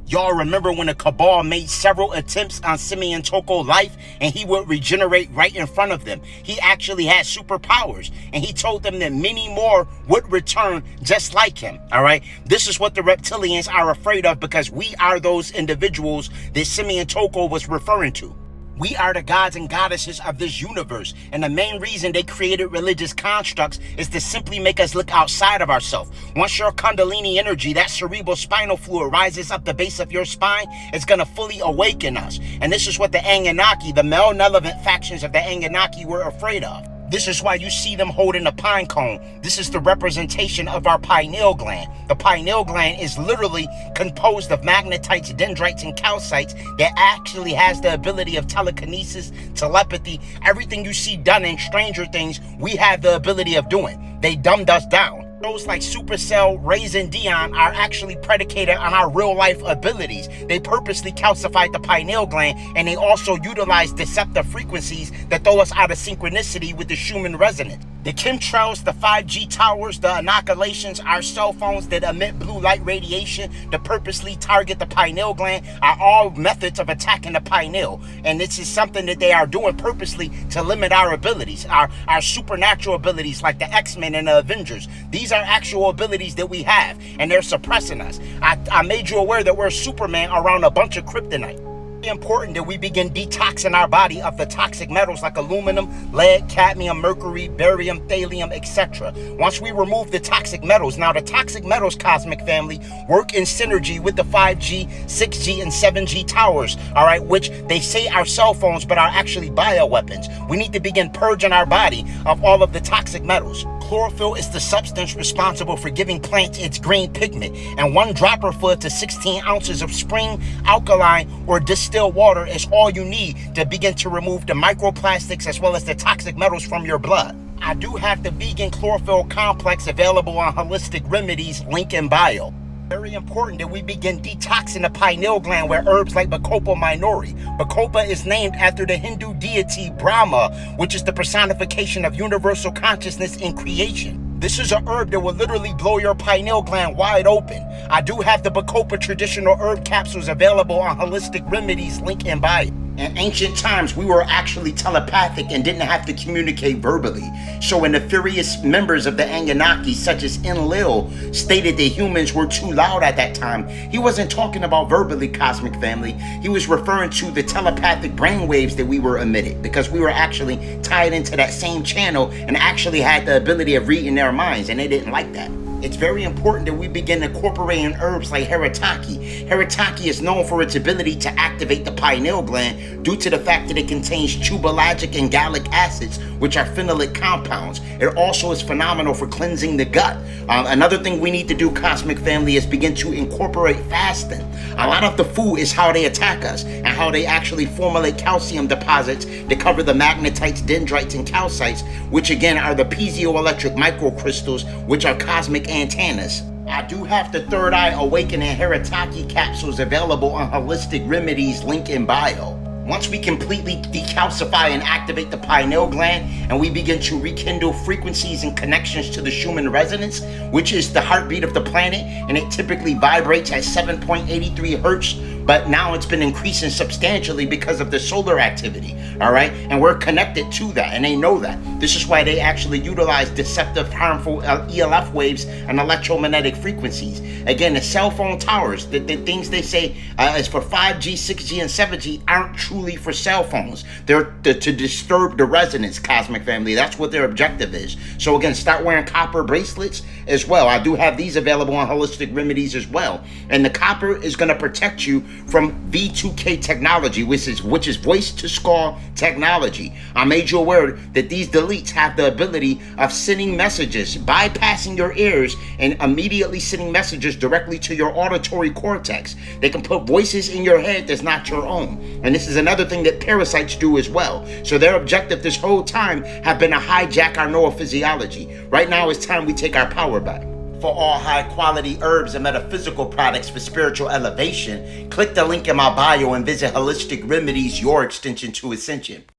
Y'all remember when the cabal made several attempts on Simeon Toko's life and he would regenerate right in front of them? He actually had superpowers and he told them that many more would return just like him, all right? This is what the reptilians are afraid of because we are those individuals that Simeon Toko was referring to. We are the gods and goddesses of this universe, and the main reason they created religious constructs is to simply make us look outside of ourselves. Once your kundalini energy, that cerebral spinal fluid, rises up the base of your spine, it's going to fully awaken us. And this is what the Anunnaki, the malevolent factions of the Anunnaki, were afraid of. This is why you see them holding a pine cone. This is the representation of our pineal gland. The pineal gland is literally composed of magnetites, dendrites, and calcites that actually has the ability of telekinesis, telepathy. Everything you see done in Stranger Things, we have the ability of doing. They dumbed us down. Shows like Supercell, Raising Dion are actually predicated on our real-life abilities. They purposely calcified the pineal gland, and they also utilize deceptive frequencies that throw us out of synchronicity with the Schumann resonance. The chemtrails, the 5G towers, the inoculations, our cell phones that emit blue light radiation to purposely target the pineal gland are all methods of attacking the pineal. And this is something that they are doing purposely to limit our abilities, our supernatural abilities like the X-Men and the Avengers. These are actual abilities that we have, and they're suppressing us. I made you aware that we're Superman around a bunch of kryptonite. It's important that we begin detoxing our body of the toxic metals like aluminum, lead, cadmium, mercury, barium, thallium, etc. Once we remove the toxic metals, now the toxic metals, cosmic family, work in synergy with the 5G, 6G, and 7G towers, all right, which they say are cell phones but are actually bioweapons. We need to begin purging our body of all of the toxic metals. Chlorophyll is the substance responsible for giving plants its green pigment, and 1 dropper fluid to 16 ounces of spring, alkaline, or distilled water is all you need to begin to remove the microplastics as well as the toxic metals from your blood. I do have the vegan chlorophyll complex available on Holistic Remedies, link in bio. Very important that we begin detoxing the pineal gland with herbs like Bacopa minori. Bacopa is named after the Hindu deity Brahma, which is the personification of universal consciousness in creation. This is a herb that will literally blow your pineal gland wide open. I do have the Bacopa traditional herb capsules available on Holistic Remedies, link in bio. In ancient times, we were actually telepathic and didn't have to communicate verbally. So when nefarious members of the Anunnaki, such as Enlil, stated that humans were too loud at that time, he wasn't talking about verbally, cosmic family. He was referring to the telepathic brainwaves that we were emitted, because we were actually tied into that same channel and actually had the ability of reading their minds, and they didn't like that. It's very important that we begin incorporating herbs like Haritaki. Haritaki is known for its ability to activate the pineal gland due to the fact that it contains tubulagic and gallic acids, which are phenolic compounds. It also is phenomenal for cleansing the gut. Another thing we need to do, cosmic family, is begin to incorporate fasting. A lot of the food is how they attack us and how they actually formulate calcium deposits that cover the magnetites, dendrites, and calcites, which again are the piezoelectric microcrystals, which are cosmic antennas. I do have the Third Eye Awakening Haritaki capsules available on Holistic Remedies, link in bio. Once we completely decalcify and activate the pineal gland and we begin to rekindle frequencies and connections to the Schumann resonance, which is the heartbeat of the planet, and it typically vibrates at 7.83 hertz, but now it's been increasing substantially because of the solar activity, all right? And we're connected to that, and they know that. This is why they actually utilize deceptive, harmful ELF waves and electromagnetic frequencies. Again, the cell phone towers, the things they say is for 5G, 6G, and 7G aren't truly for cell phones. They're to disturb the resonance, cosmic family. That's what their objective is. So again, start wearing copper bracelets as well. I do have these available on Holistic Remedies as well. And the copper is going to protect you from V2K technology, which is voice to skull technology. I made you aware that these deletes have the ability of sending messages, bypassing your ears and immediately sending messages directly to your auditory cortex. They can put voices in your head that's not your own. And this is another thing that parasites do as well. So their objective this whole time have been to hijack our neurophysiology. Right now it's time we take our power back. For all high-quality herbs and metaphysical products for spiritual elevation, click the link in my bio and visit Holistic Remedies, your extension to Ascension.